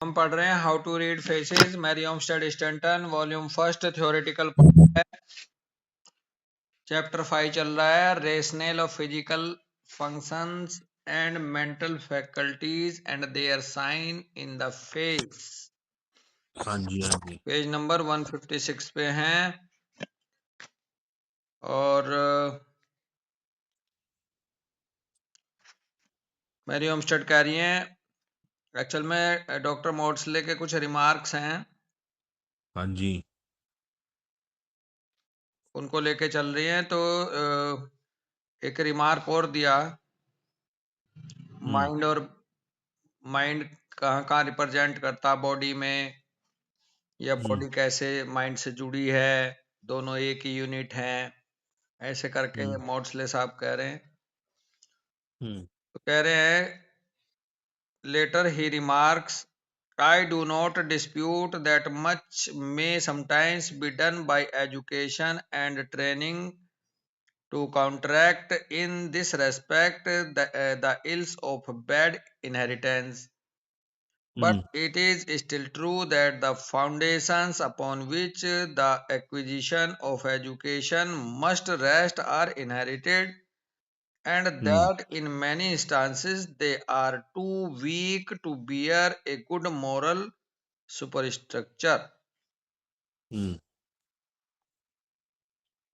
हम पढ़ रहे हैं how to read faces, Mariam Stanton, volume first, theoretical. Chapter 5 चल रहा है, rational of physical functions and mental faculties and their sign in the face. हाँ जी हाँ जी। पेज नंबर 156 पे हैं और मैरियम स्टड कह रही हैं, एक्चुअल में डॉक्टर मोड्सले के कुछ रिमार्क्स हैं, हाँ जी। उनको लेके चल रही हैं। तो एक रिमार्क और दिया, माइंड और माइंड कहाँ कहाँ रिप्रेजेंट करता बॉडी में, या बॉडी कैसे माइंड से जुड़ी है, दोनों एक ही यूनिट हैं, ऐसे करके मोड्सले साहब कह रहे हैं। तो कह रहे हैं, later he remarks, I do not dispute that much may sometimes be done by education and training to counteract in this respect the ills of bad inheritance. But it is still true that the foundations upon which the acquisition of education must rest are inherited, and that in many instances they are too weak to bear a good moral superstructure.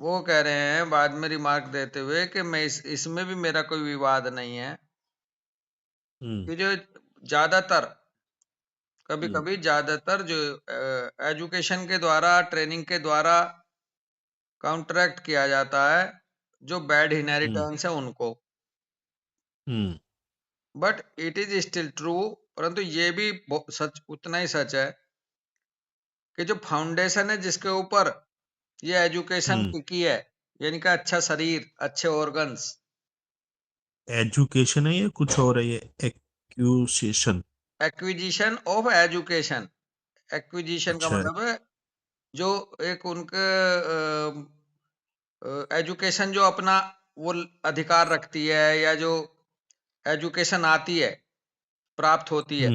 वो कह रहे हैं बाद में remark देते हुए कि मैं इसमें भी मेरा कोई विवाद नहीं है कि जो ज्यादातर कभी ज्यादातर जो एजुकेशन के द्वारा, ट्रेनिंग के द्वारा काउंटरैक्ट किया जाता है जो बैड इनहेरिटेंस है उनको। But it is still true, परंतु ये भी सच, उतना ही सच है कि जो फाउंडेशन है जिसके ऊपर ये एजुकेशन टिकी है, यानी कि अच्छा शरीर, अच्छे ऑर्गन्स। एजुकेशन है या कुछ और है? ये एक्यूसिएशन, एक्विजिशन ऑफ एजुकेशन, एक्विजिशन का अच्छा। मतलब है जो एक उनके एजुकेशन जो अपना वो अधिकार रखती है, या जो एजुकेशन आती है, प्राप्त होती है,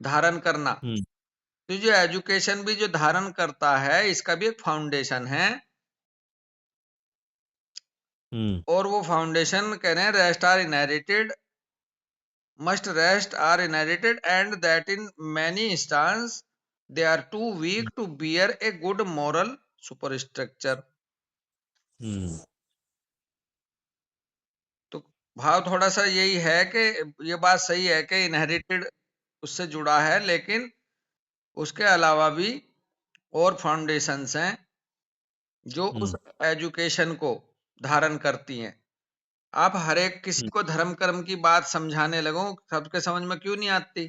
धारण करना। तो जो एजुकेशन भी जो धारण करता है इसका भी एक फाउंडेशन है, और वो फाउंडेशन कह रहे हैं rest are inherited, must rest are inherited, and that in many instances they are too weak to bear a good moral superstructure. तो भाव थोड़ा सा यही है कि ये बात सही है कि इनहेरिटेड उससे जुड़ा है, लेकिन उसके अलावा भी और फाउंडेशंस हैं जो उस एजुकेशन को धारण करती हैं। आप हर एक किसी को धर्म कर्म की बात समझाने लगो, सबके समझ में क्यों नहीं आती?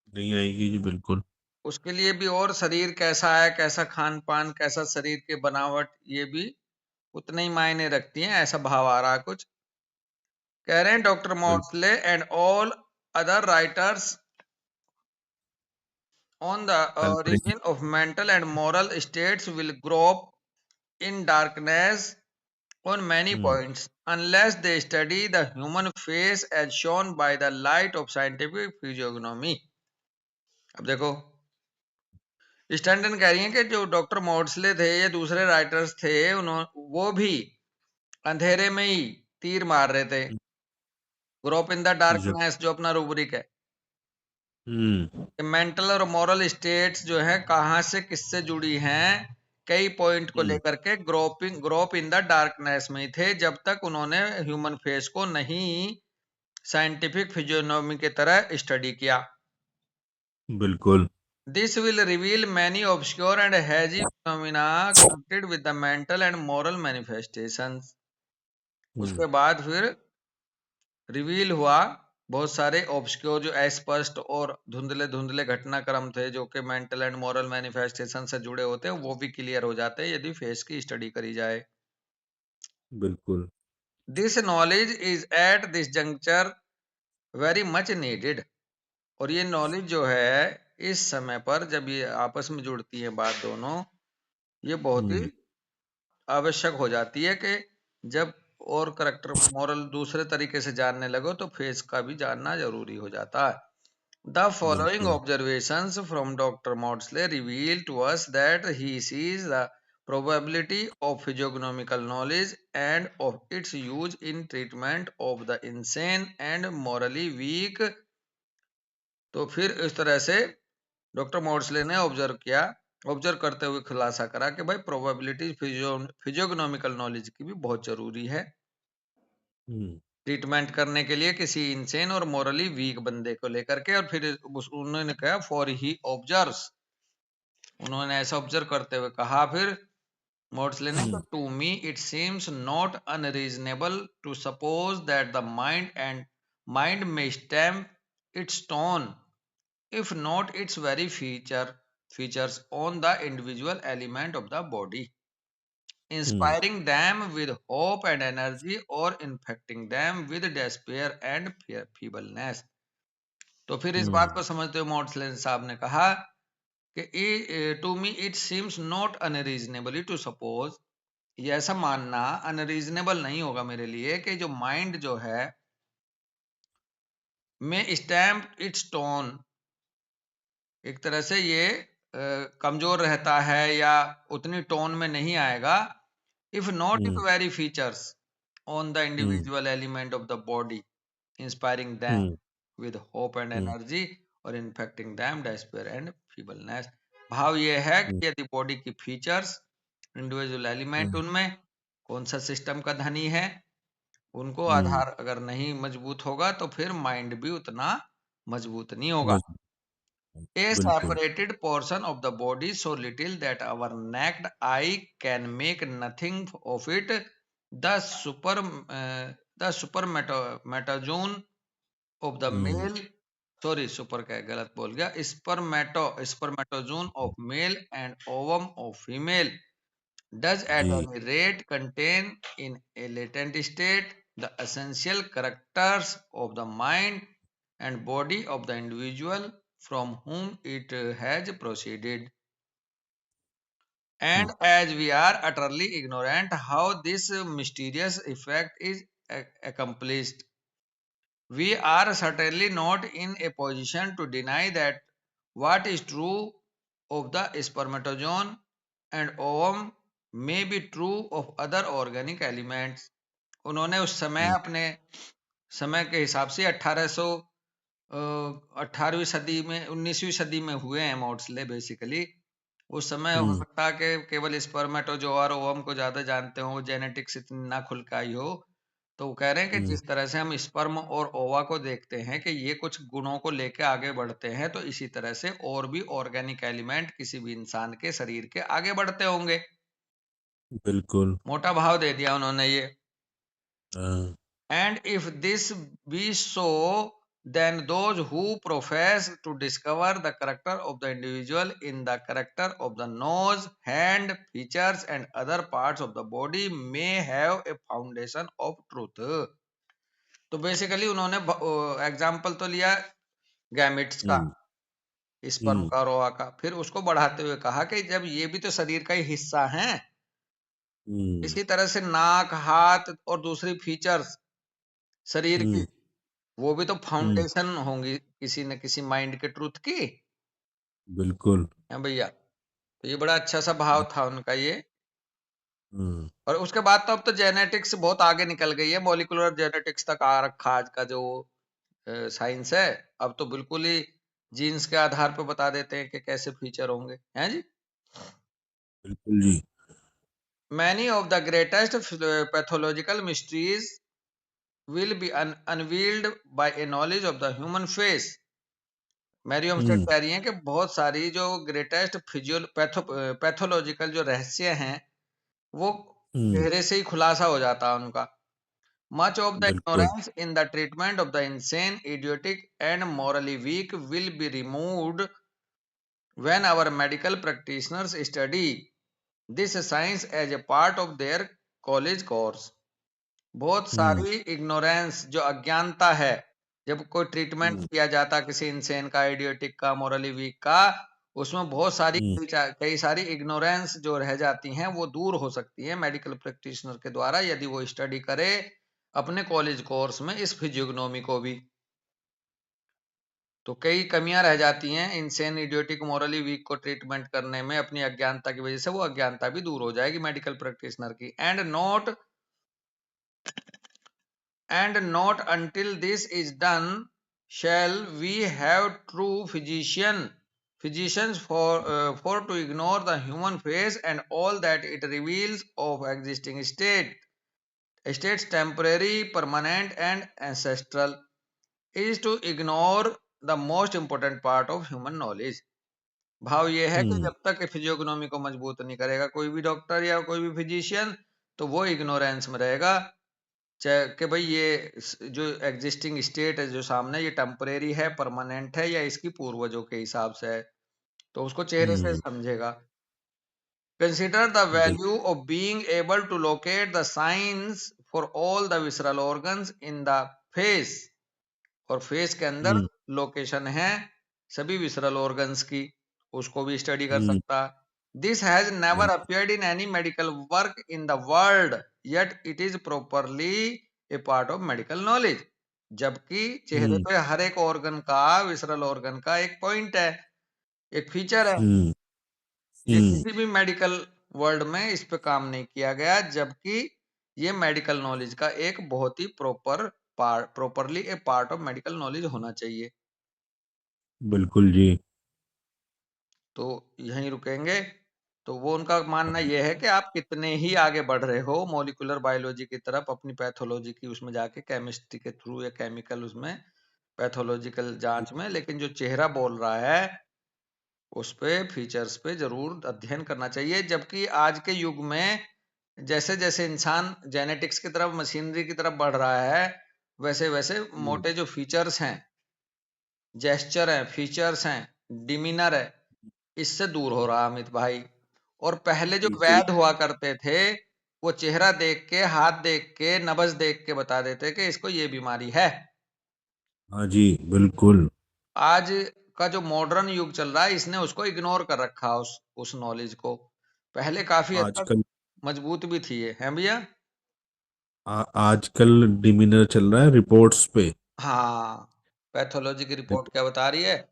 नहीं आएगी जी, बिल्कुल। उसके लिए भी और शरीर कैसा है, कैसा खान पान, कैसा शरीर की बनावट, ये भी उतने ही मायने रखती हैं। ऐसा भाव आ रहा है कुछ। कह रहे हैं doctor Maudsley and all other writers on the agree. origin of mental and moral states will grope in darkness on many points unless they study the human face as shown by the light of scientific physiognomy. अब देखो, Stanton कह रही हैं कि जो doctor मॉर्सले थे या दूसरे राइटर्स थे, उन्होंने वो भी अंधेरे में ही तीर मार रहे थे। ग्रोप इन द डार्कनेस जो अपना रूब्रिक है, मेंटल और मॉरल स्टेट्स जो है कहाँ से किससे जुड़ी हैं, कई पॉइंट को लेकर के ग्रोप इन द डार्कनेस में ही थे जब तक उन्होंने ह्यूमन फेस को नहीं साइंटिफिक फिजियोनॉमी की तरह स्टडी किया। बिल्कुल। This will reveal many obscure and hazy phenomena connected with the mental and moral manifestations. उसके बाद फिर रिवील हुआ बहुत सारे ऑब्सक्योर जो अस्पष्ट और धुंधले धुंधले घटनाक्रम थे जो कि मेंटल एंड मॉरल मैनिफेस्टेशन से जुड़े होते हैं, वो भी क्लियर हो जाते हैं यदि फेस की स्टडी करी जाए। बिल्कुल। This knowledge is at this juncture very much needed, और ये नॉलेज जो है इस समय पर जब ये आपस में जुड़ती है बात दोनों, ये बहुत ही आवश्यक हो जाती है कि जब और करेक्टर मॉरल दूसरे तरीके से जानने लगो तो फेस का भी जानना जरूरी हो जाता है। The following बिल्कुल। observations from Dr. Maudsley reveal to us that he sees the probability of physiognomical knowledge and of its use in treatment of the insane and morally weak. तो फिर इस तरह से डॉक्टर मॉड्सले ने ऑब्जर्व करते हुए खुलासा करा कि भाई प्रोबेबिलिटी फिजियोग्नोमिकल नॉलेज की भी बहुत जरूरी है हुँ, ट्रीटमेंट करने के लिए किसी इंसेन और मोरली वीक बंदे को लेकर के। और फिर उन्होंने कहा फॉर ही ऑब्जर्व्स, उन्होंने ऐसा ऑब्जर्व करते हुए कहा फिर मोड्सले ने, हुँ, to me it seems not unreasonable to suppose that the mind may stamp its tone if not its very features on the individual element of the body, hmm, inspiring them with hope and energy or infecting them with despair and feebleness। तो फिर इस बात हुँ, को समझते हुए मॉर्टसलेन साहब ने कहा कि to me it seems not unreasonably to suppose, ये ऐसा मानना अनरीजनेबल नहीं होगा मेरे लिए कि जो माइंड जो है में स्टैम्प इट्स टोन, एक तरह से ये कमजोर रहता है या उतनी टोन में नहीं आएगा, if not it hmm, very features on the hmm, individual element of the body, inspiring them hmm, with hope and hmm, energy और इन्फेक्टिंग दैम डेस्पेयर एंड फीबलनेस। भाव ये है हुँ, कि यदि बॉडी की फीचर्स, इंडिविजुअल एलिमेंट हुँ, उनमें कौन सा सिस्टम का धनी है, उनको हुँ, आधार अगर नहीं मजबूत होगा तो फिर माइंड भी उतना मजबूत नहीं होगा। मज़बूत A बिल्कुल। separated portion of the body so little that our naked eye can make nothing of it. The the supermatozoon of the hmm, male, sorry super क्या गलत बोल गया, spermatozoon of male and ovum of female does at ji, any rate contain in a latent state the essential characters of the mind and body of the individual from whom it has proceeded. Hmm, And as we are utterly ignorant how this mysterious effect is accomplished, we are certainly not in a position to deny that what is true of the spermatozoon and ovum may be true of other organic elements। उन्होंने उस समय हुँ, अपने समय के हिसाब से 18वीं सदी में 19वीं सदी में हुए हैं मॉड्सले बेसिकली। उस समय हो हुँ, सकता है कि केवल स्पर्मेटोजोआ और ओवम को ज्यादा जानते हो, जेनेटिक्स इतनी ना खुल के आई हो। तो वो कह रहे हैं कि हुँ, जिस तरह से हम स्पर्म और ओवा को देखते हैं कि ये कुछ गुणों को लेके आगे बढ़ते हैं, तो इसी तरह से और भी ऑर्गेनिक एलिमेंट किसी भी इंसान के शरीर के आगे बढ़ते होंगे। बिल्कुल। मोटा भाव दे दिया उन्होंने ये। हाँ, And if this be so, then those who profess to discover the character of the individual in the character of the nose, hand, features, and other parts of the body may have a foundation of truth। तो basically उन्होंने example तो लिया gametes का, हुँ, sperm हुँ, का, रोआ का, फिर उसको बढ़ाते हुए कहा कि जब ये भी तो शरीर का ही हिस्सा है, हुँ, इसी तरह से नाक, हाथ और दूसरी फीचर्स शरीर की, हुँ, वो भी तो हुँ, फाउंडेशन होंगी किसी न किसी माइंड के ट्रुथ की। बिल्कुल। हाँ भैया, तो ये बड़ा अच्छा सा भाव था उनका ये। हुँ, और उसके बाद तो अब तो जेनेटिक्स बहुत आगे निकल गई है, मॉलिक्यूलर जेनेटिक्स तक आ रखा आज का जो साइंस है। अब तो बिल्कुल ही जीन्स के आधार पे बता देते हैं कि कैसे फीचर होंगे, हैं जी। बिल्कुल जी। Many of the greatest pathological mysteries will be unveiled by a knowledge of the human face. Mary Olmsted हुँ, कह रही हैं कि बहुत सारी जो ग्रेटेस्ट पैथोलॉजिकल जो रहस्य हैं वो हुँ, चेहरे से ही खुलासा हो जाता है उनका। मच ऑफ द बिल्कुल। Ignorance in the treatment of the insane, idiotic and morally weak will be removed when our medical practitioners study this science as a part of their college course. बहुत हुँ, सारी ignorance जो अज्ञानता है, जब कोई treatment हुँ, किया जाता किसी इंसान का, आइडियोटिक का, मोरली वीक का, उसमें बहुत सारी हुँ, कई सारी इग्नोरेंस जो रह जाती हैं वो दूर हो सकती है मेडिकल प्रैक्टिशनर के द्वारा, यदि वो स्टडी करे अपने कॉलेज कोर्स में इस फिजियोग्नोमी को भी। तो कई कमियां रह जाती हैं इंसेन, इडियोटिक, मोरली वीक को ट्रीटमेंट करने में। अपनी अज्ञानता की वजह से वो अज्ञानता भी दूर हो जाएगी मेडिकल प्रैक्टिशनर की। And not until this is done shall we have true physicians for to ignore the human face and all that it reveals of existing states, temporary, permanent and ancestral, is to ignore the most important part of human knowledge। भाव ये है कि हम्म। जब तक फिजियोग्नोमी को मजबूत नहीं करेगा कोई भी डॉक्टर या कोई भी फिजिशियन, तो वो इग्नोरेंस में रहेगा। चाहे कि भाई ये जो एग्जिस्टिंग स्टेट है जो सामने, ये टेम्परेरी है, परमानेंट है, या इसकी पूर्वजों के हिसाब से है, तो उसको चेहरे से हम्म। समझेगा। Consider the bill value of being able to locate the science for all the visceral organs in the face. और फेस के अंदर हम्म। लोकेशन है सभी विसरल ऑर्गन्स की, उसको भी स्टडी कर हम्म। सकता। This has never bill appeared in any medical work in the world, yet it is properly a part of medical knowledge. जबकि चेहरे हम्म। पे हर एक ऑर्गन का, विसरल ऑर्गन का एक पॉइंट है, एक फीचर है। हम्म। ये हम्म। किसी भी मेडिकल वर्ल्ड में इस पे काम नहीं किया गया, जबकि ये मेडिकल नॉलेज का एक बहुत ही properly a part of medical knowledge होना चाहिए। बिल्कुल जी। तो यहीं रुकेंगे। तो वो उनका मानना ये है कि आप कितने ही आगे बढ़ रहे हो मॉलिक्यूलर बायोलॉजी की तरफ, अपनी पैथोलॉजी की उसमें जाके केमिस्ट्री के थ्रू या केमिकल उसमें पैथोलॉजिकल जांच में, लेकिन जो चेहरा बोल रहा है उस पे, फीचर्स पे जरूर अध्ययन करना चाहिए। जबकि आज के युग में जैसे जैसे इंसान जेनेटिक्स की तरफ, मशीनरी की तरफ बढ़ रहा है, वैसे वैसे हम्म। मोटे जो फीचर्स हैं, जेस्चर हैं, फीचर्स हैं, डिमीनर है, इससे दूर हो रहा अमित भाई। और पहले जो जी सही। वैद हुआ करते थे, वो चेहरा देख के, हाथ देख के, नब्ज देख के बता देते कि इसको ये बीमारी है। हाँ जी बिल्कुल। आज का जो मॉडर्न युग चल रहा है, इसने उसको इग्नोर कर रखा, उस नॉलेज को। पहले काफी हद तक आजकल मजबूत भी थी ये, हैं भैया? आजकल डिमीनर चल रहा है रिपोर्ट्स पे। हाँ, पैथोलॉजी की रिपोर्ट रिप- क्या बता रही है?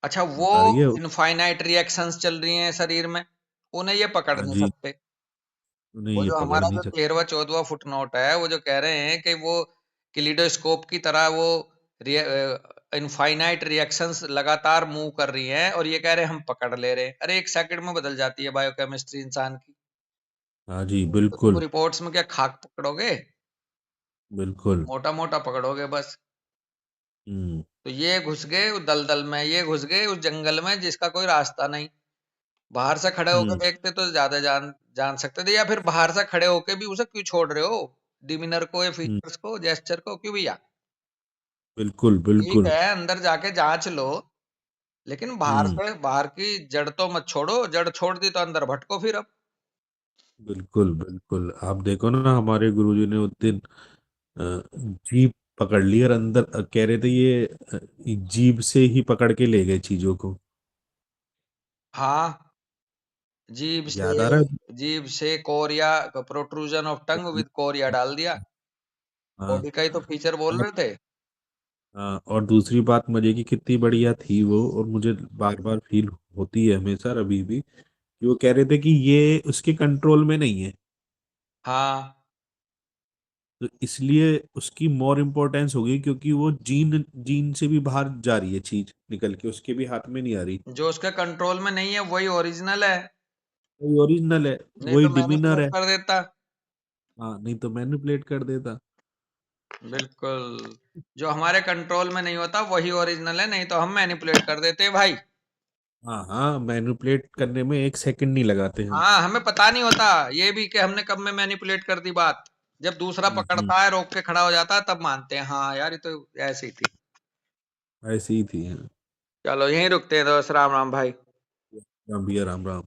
अच्छा, वो बता रही है। इनफाइनाइट रिएक्शंस चल रही हैं शरीर में, उन्हें ये पकड़ हाँ नहीं जी। सकते। उन्हें वो ये जो पकड़ हमारा नहीं जो सकते। 13वां 14वां फुटनोट है, वो जो कह रहे हैं कि वो किलिडोस्कोप की तरह वो इनफाइनाइट रिएक्शंस लगातार मूव कर रही हैं, और ये कह रहे हैं हम पकड़ ले रहे हैं। अरे एक सेकंड में बदल जाती है बायोकेमिस्ट्री इंसान की। हाँ जी तो तुम बिल्कुल। रिपोर्ट्स में क्या खाक पकड़ोगे? बिल्कुल। मोटा मोटा पकड़ोगे बस। हम्म। तो ये घुस गए उस दलदल में, ये घुस गए उस जंगल में जिसका कोई रास्ता नहीं। बाहर से खड़े होकर हम्म। देखते तो ज्यादा जान जान सकते थे, या फिर बाहर से खड़े होके भी उसे क्यों छोड़ रहे हो, डिमिनर को या हम्म। फीचर्स को, जेस्चर को, क्यों भैया? बिल्कुल ठीक बिल्कुल। है, अंदर जाके जांच लो, लेकिन बाहर हम्म। से, बाहर की जड़ तो मत छोड़ो। जड़ छोड़ दी तो अंदर भटको फिर अब। बिल्कुल बिल्कुल आप देखो ना, हमारे गुरुजी ने उस दिन जीभ पकड़ ली और अंदर कह रहे थे ये जीभ से ही पकड़ के ले गए चीजों को। हाँ, जीभ से, याद आ रहा है? Korea, protrusion of tongue with Korea डाल दिया। हाँ। बॉडी का ही तो फीचर बोल और रहे थे। हाँ, और दूसरी बात मजे की कितनी बढ़िया थी वो, और मुझे बार बार फील होती है हमेशा अभी भी, कि वो कह रहे थे कि ये उसके कंट्रोल में नहीं है। हाँ, तो इसलिए उसकी मोर इम्पोर्टेंस होगी, क्योंकि वो जीन जीन से भी बाहर जा रही है चीज, निकल के उसके भी हाथ में नहीं आ रही। जो उसके कंट्रोल में नहीं है वही ओरिजिनल है, वही ओरिजिनल है। नहीं वही तो डिमीनर मैनिपुलेट है। कर देता। हाँ, नहीं तो मैनिपुलेट कर देता। बिल्कुल, जो हमारे कंट्रोल में नहीं होता वही ओरिजिनल है, नहीं तो हम मैनिपुलेट कर देते भाई। हाँ हाँ, मैनिपुलेट करने में एक सेकंड नहीं लगाते हम। हाँ, हमें पता नहीं होता ये भी कि हमने कब में मैनिपुलेट कर दी बात। जब दूसरा हम्म। पकड़ता है, रोक के खड़ा हो जाता है, तब मानते हैं हाँ यार ये तो ऐसी ही थी। ऐसी ही थी। हाँ। चलो यहीं रुकते हैं दोस्त, राम राम भाई। राम भैया राम राम।